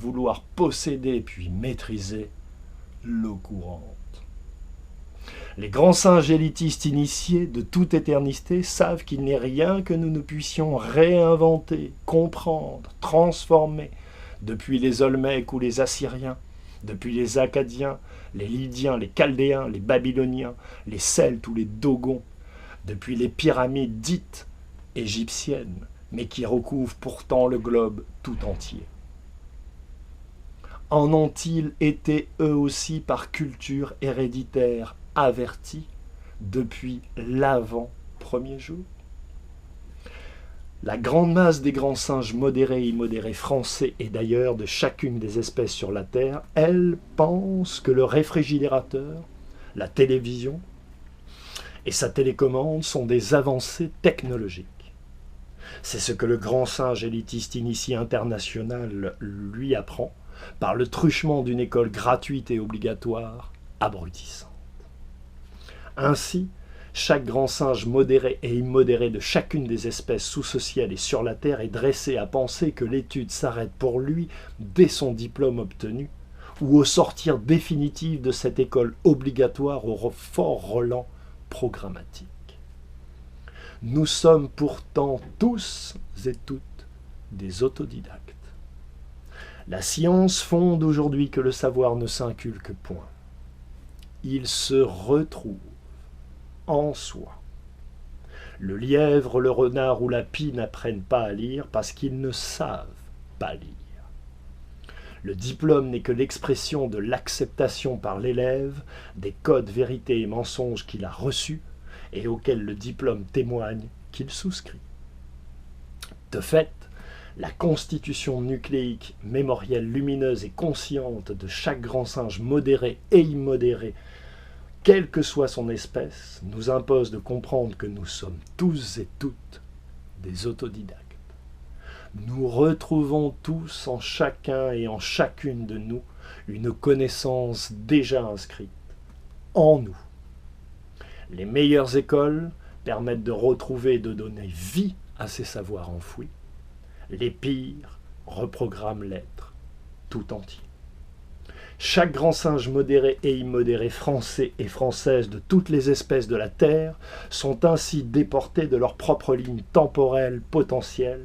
vouloir posséder puis maîtriser l'eau courante. Les grands singes élitistes initiés de toute éternité savent qu'il n'est rien que nous ne puissions réinventer, comprendre, transformer, depuis les Olmèques ou les Assyriens, depuis les Akkadiens, les Lydiens, les Chaldéens, les Babyloniens, les Celtes ou les Dogons, depuis les pyramides dites égyptiennes, mais qui recouvrent pourtant le globe tout entier. En ont-ils été eux aussi par culture héréditaire avertis depuis l'avant-premier jour? La grande masse des grands singes modérés et immodérés français et d'ailleurs de chacune des espèces sur la Terre, elle pense que le réfrigérateur, la télévision et sa télécommande sont des avancées technologiques. C'est ce que le grand singe élitiste initié international lui apprend par le truchement d'une école gratuite et obligatoire abrutissante. Ainsi, chaque grand singe modéré et immodéré de chacune des espèces sous-sociales et sur la Terre est dressé à penser que l'étude s'arrête pour lui dès son diplôme obtenu ou au sortir définitif de cette école obligatoire au fort relent programmatique. Nous sommes pourtant tous et toutes des autodidactes. La science fonde aujourd'hui que le savoir ne s'inculque point. Il se retrouve en soi. Le lièvre, le renard ou la pie n'apprennent pas à lire parce qu'ils ne savent pas lire. Le diplôme n'est que l'expression de l'acceptation par l'élève des codes vérités et mensonges qu'il a reçus et auxquels le diplôme témoigne qu'il souscrit. De fait, la constitution nucléique, mémorielle, lumineuse et consciente de chaque grand singe modéré et immodéré, quelle que soit son espèce, nous impose de comprendre que nous sommes tous et toutes des autodidactes. Nous retrouvons tous en chacun et en chacune de nous une connaissance déjà inscrite en nous. Les meilleures écoles permettent de retrouver et de donner vie à ces savoirs enfouis. Les pires reprogramment l'être tout entier. Chaque grand singe modéré et immodéré français et française de toutes les espèces de la Terre sont ainsi déportés de leur propre ligne temporelle potentielle,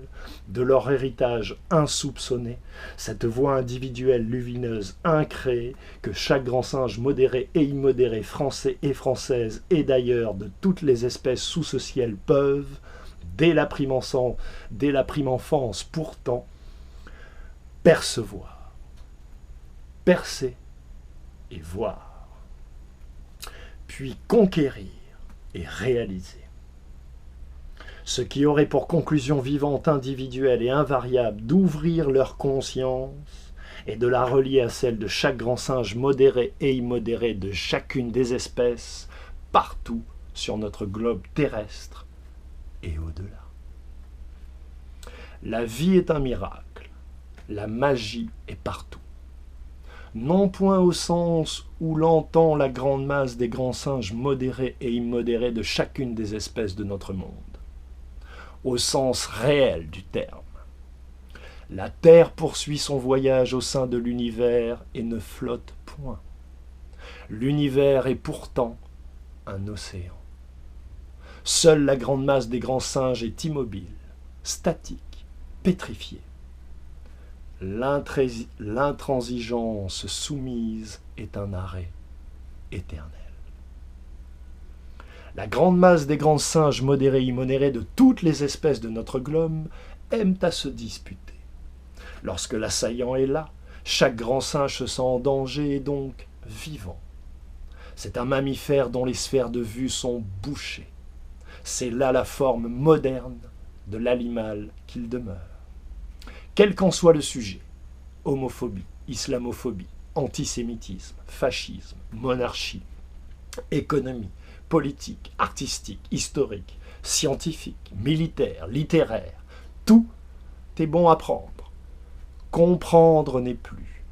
de leur héritage insoupçonné, cette voie individuelle lumineuse incréée que chaque grand singe modéré et immodéré français et française et d'ailleurs de toutes les espèces sous-sociales peuvent, dès la prime enfance pourtant, percevoir, percer et voir, puis conquérir et réaliser. Ce qui aurait pour conclusion vivante, individuelle et invariable d'ouvrir leur conscience et de la relier à celle de chaque grand singe modéré et immodéré de chacune des espèces partout sur notre globe terrestre et au-delà. La vie est un miracle, la magie est partout. Non point au sens où l'entend la grande masse des grands singes modérés et immodérés de chacune des espèces de notre monde, au sens réel du terme. La Terre poursuit son voyage au sein de l'univers et ne flotte point. L'univers est pourtant un océan. Seule la grande masse des grands singes est immobile, statique, pétrifiée. L'intransigeance soumise est un arrêt éternel. La grande masse des grands singes modérés et immodérés de toutes les espèces de notre globe aiment à se disputer. Lorsque l'assaillant est là, chaque grand singe se sent en danger et donc vivant. C'est un mammifère dont les sphères de vue sont bouchées. C'est là la forme moderne de l'animal qu'il demeure. Quel qu'en soit le sujet, homophobie, islamophobie, antisémitisme, fascisme, monarchie, économie, politique, artistique, historique, scientifique, militaire, littéraire, tout est bon à prendre. Comprendre n'est plus,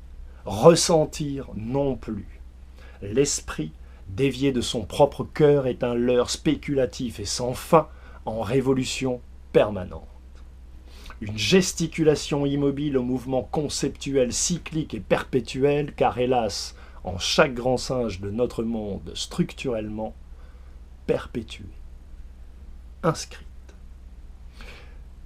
ressentir non plus. L'esprit, dévié de son propre cœur, est un leurre spéculatif et sans fin, en révolution permanente. une gesticulation immobile au mouvement conceptuel cyclique et perpétuel, car hélas, en chaque grand singe de notre monde, structurellement perpétué, inscrite.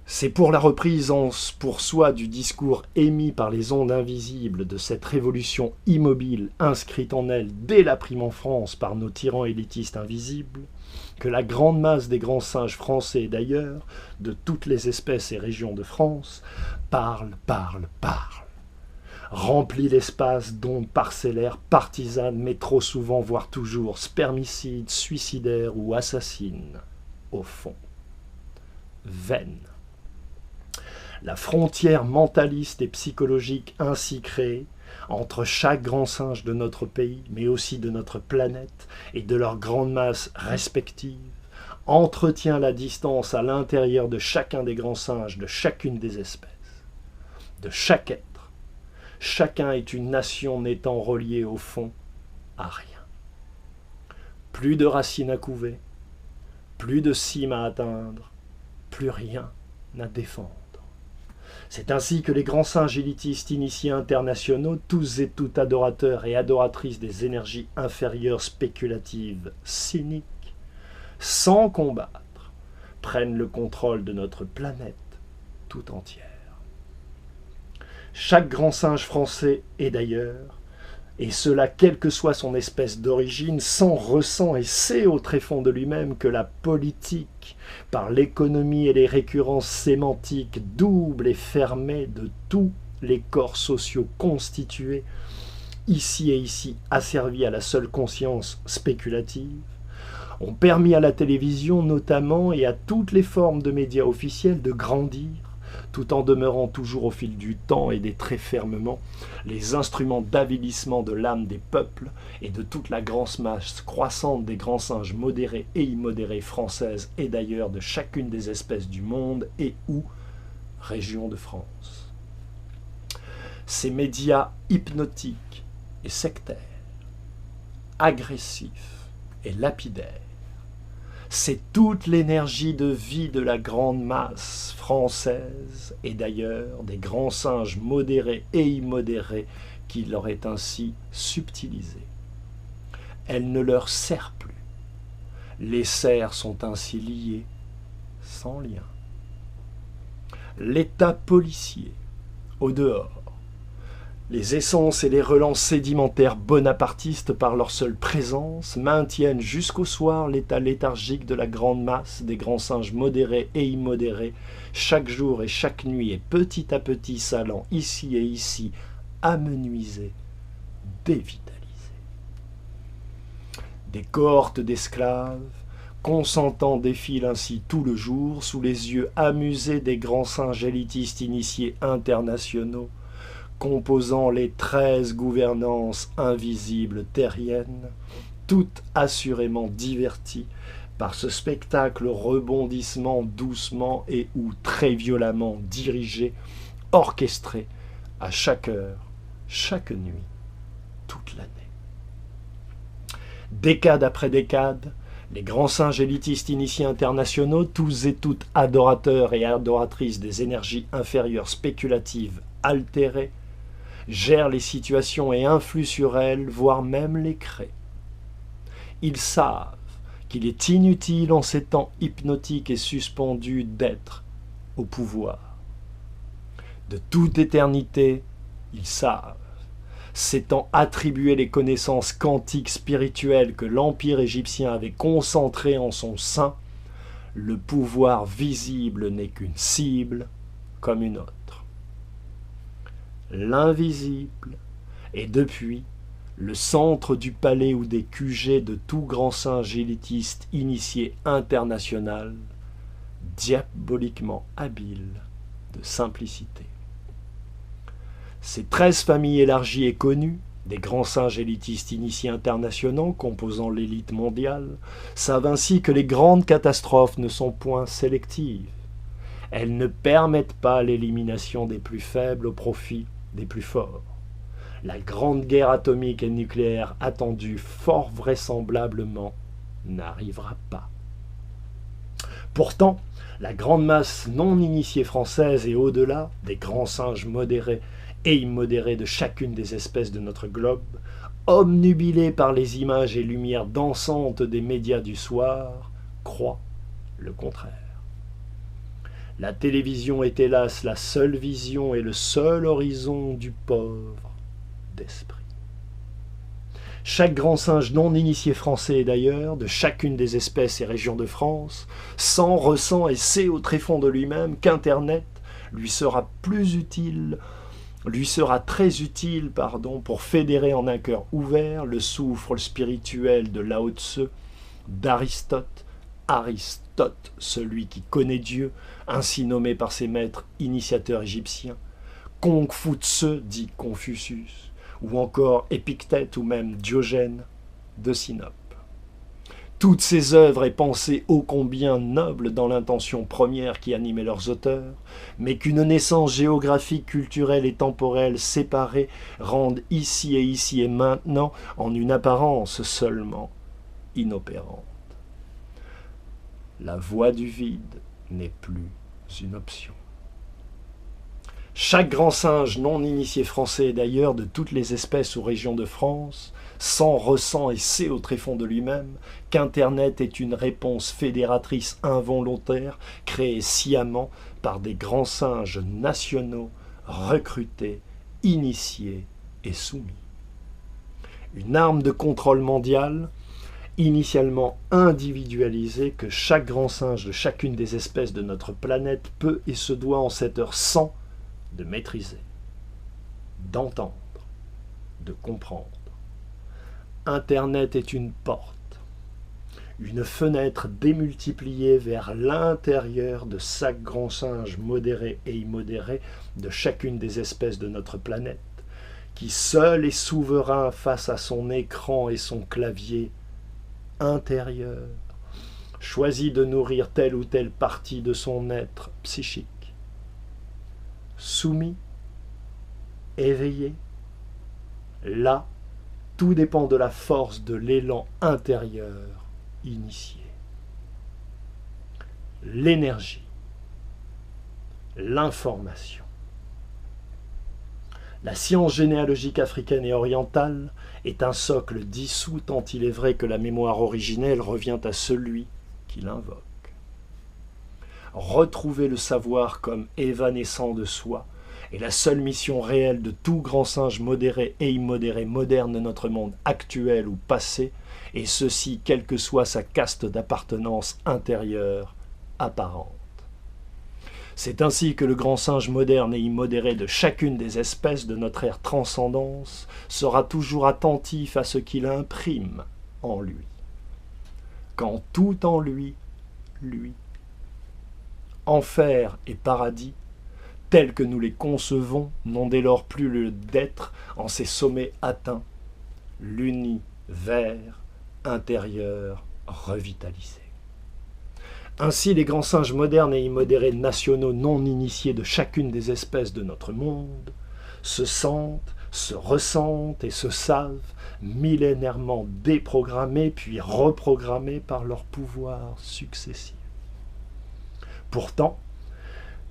C'est pour la reprise pour soi du discours émis par les ondes invisibles de cette révolution immobile inscrite en elle dès la prime enfance par nos tyrans élitistes invisibles, que la grande masse des grands singes français et d'ailleurs, de toutes les espèces et régions de France, parle, remplit l'espace d'ondes parcellaires, partisanes, mais trop souvent, voire toujours, spermicides, suicidaires ou assassines, au fond. Vaine. La frontière mentaliste et psychologique ainsi créée, entre chaque grand singe de notre pays, mais aussi de notre planète, et de leurs grandes masses respectives, entretient la distance à l'intérieur de chacun des grands singes, de chacune des espèces, de chaque être. Chacun est une nation n'étant reliée au fond à rien. Plus de racines à couver, plus de cimes à atteindre, plus rien à défendre. C'est ainsi que les grands singes élitistes initiés internationaux, tous et toutes adorateurs et adoratrices des énergies inférieures spéculatives, cyniques, sans combattre, prennent le contrôle de notre planète tout entière. Chaque grand singe français est d'ailleurs, et cela quelle que soit son espèce d'origine, ressent et sait au tréfonds de lui-même que la politique, par l'économie et les récurrences sémantiques doubles et fermées de tous les corps sociaux constitués, ici et ici asservis à la seule conscience spéculative, ont permis à la télévision notamment et à toutes les formes de médias officiels de grandir, tout en demeurant toujours au fil du temps et des très fermement, les instruments d'avilissement de l'âme des peuples et de toute la grande masse croissante des grands singes modérés et immodérés françaises et d'ailleurs de chacune des espèces du monde et ou régions de France. Ces médias hypnotiques et sectaires, agressifs et lapidaires, c'est toute l'énergie de vie de la grande masse française et d'ailleurs des grands singes modérés et immodérés qui leur est ainsi subtilisée. Elle ne leur sert plus. Les serfs sont ainsi liés, sans lien. L'état policier, au dehors, les essences et les relents sédimentaires bonapartistes par leur seule présence maintiennent jusqu'au soir l'état léthargique de la grande masse des grands singes modérés et immodérés, chaque jour et chaque nuit et petit à petit s'allant ici et ici, amenuisés, dévitalisés. Des cohortes d'esclaves, consentants défilent ainsi tout le jour sous les yeux amusés des grands singes élitistes initiés internationaux, composant les 13 gouvernances invisibles terriennes, toutes assurément diverties par ce spectacle rebondissement doucement et ou très violemment dirigé, orchestré à chaque heure, chaque nuit, toute l'année. Décade après décade, les grands singes élitistes initiés internationaux, tous et toutes adorateurs et adoratrices des énergies inférieures spéculatives altérées, gèrent les situations et influent sur elles, voire même les créent. Ils savent qu'il est inutile en ces temps hypnotiques et suspendus d'être au pouvoir. De toute éternité, ils savent, s'étant attribué les connaissances quantiques spirituelles que l'Empire égyptien avait concentrées en son sein, le pouvoir visible n'est qu'une cible comme une autre. L'invisible est depuis le centre du palais ou des QG de tout grand singe élitiste initié international, diaboliquement habile de simplicité. Ces 13 familles élargies et connues, des grands singes élitistes initiés internationaux composant l'élite mondiale, savent ainsi que les grandes catastrophes ne sont point sélectives. Elles ne permettent pas l'élimination des plus faibles au profit des plus forts. La grande guerre atomique et nucléaire attendue fort vraisemblablement n'arrivera pas. Pourtant, la grande masse non initiée française et au-delà des grands singes modérés et immodérés de chacune des espèces de notre globe, obnubilés par les images et lumières dansantes des médias du soir, croient le contraire. La télévision est hélas la seule vision et le seul horizon du pauvre d'esprit. Chaque grand singe non initié français et d'ailleurs, de chacune des espèces et régions de France, sent, ressent et sait au tréfonds de lui-même qu'Internet lui sera très utile pour fédérer en un cœur ouvert le souffle spirituel de Lao Tse, d'Aristote, celui qui connaît Dieu, ainsi nommé par ses maîtres initiateurs égyptiens, Kong-Fu-Tse, dit Confucius, ou encore Épictète ou même Diogène de Sinope. Toutes ces œuvres et pensées ô combien nobles dans l'intention première qui animait leurs auteurs, mais qu'une naissance géographique, culturelle et temporelle séparée rendent ici et maintenant en une apparence seulement inopérante. La voie du vide n'est plus une option. Chaque grand singe non initié français et d'ailleurs de toutes les espèces ou régions de France sent, ressent et sait au tréfonds de lui-même qu'Internet est une réponse fédératrice involontaire créée sciemment par des grands singes nationaux recrutés, initiés et soumis. Une arme de contrôle mondial initialement individualisée que chaque grand singe de chacune des espèces de notre planète peut et se doit en cette heure sans de maîtriser, d'entendre, de comprendre. Internet est une porte, une fenêtre démultipliée vers l'intérieur de chaque grand singe modéré et immodéré de chacune des espèces de notre planète, qui seul est souverain face à son écran et son clavier intérieur, choisit de nourrir telle ou telle partie de son être psychique. Soumis, éveillé, là, tout dépend de la force de l'élan intérieur initié. L'énergie, l'information. La science généalogique africaine et orientale est un socle dissous tant il est vrai que la mémoire originelle revient à celui qui l'invoque. Retrouver le savoir comme évanescent de soi est la seule mission réelle de tout grand singe modéré et immodéré moderne de notre monde actuel ou passé, et ceci quelle que soit sa caste d'appartenance intérieure apparente. C'est ainsi que le grand singe moderne et immodéré de chacune des espèces de notre ère transcendance sera toujours attentif à ce qu'il imprime en lui. Quand tout en lui, lui. Enfer et paradis, tels que nous les concevons, n'ont dès lors plus lieu d'être en ces sommets atteints, l'univers intérieur revitalisé. Ainsi, les grands singes modernes et immodérés nationaux non initiés de chacune des espèces de notre monde se sentent, se ressentent et se savent millénairement déprogrammés puis reprogrammés par leurs pouvoirs successifs. Pourtant,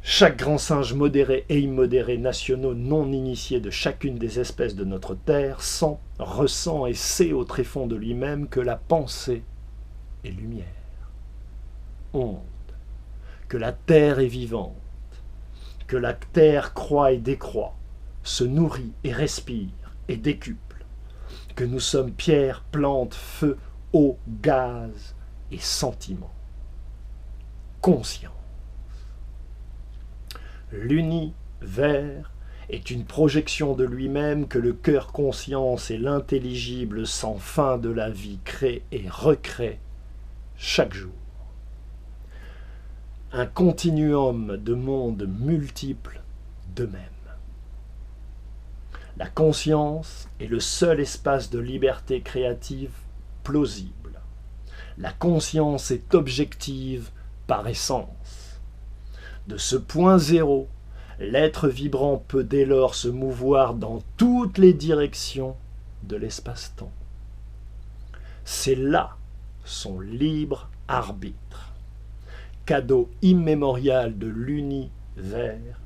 chaque grand singe modéré et immodéré nationaux non initiés de chacune des espèces de notre terre sent, ressent et sait au tréfonds de lui-même que la pensée est lumière, onde, que la terre est vivante, que la terre croît et décroît, se nourrit et respire et décuple, que nous sommes pierre, plante, feu, eau, gaz et sentiments. Conscience. L'univers est une projection de lui-même que le cœur conscience et l'intelligible sans fin de la vie crée et recrée chaque jour. Un continuum de mondes multiples de même. La conscience est le seul espace de liberté créative plausible. La conscience est objective par essence. De ce point zéro, l'être vibrant peut dès lors se mouvoir dans toutes les directions de l'espace-temps. C'est là son libre arbitre. cadeau immémorial de l'univers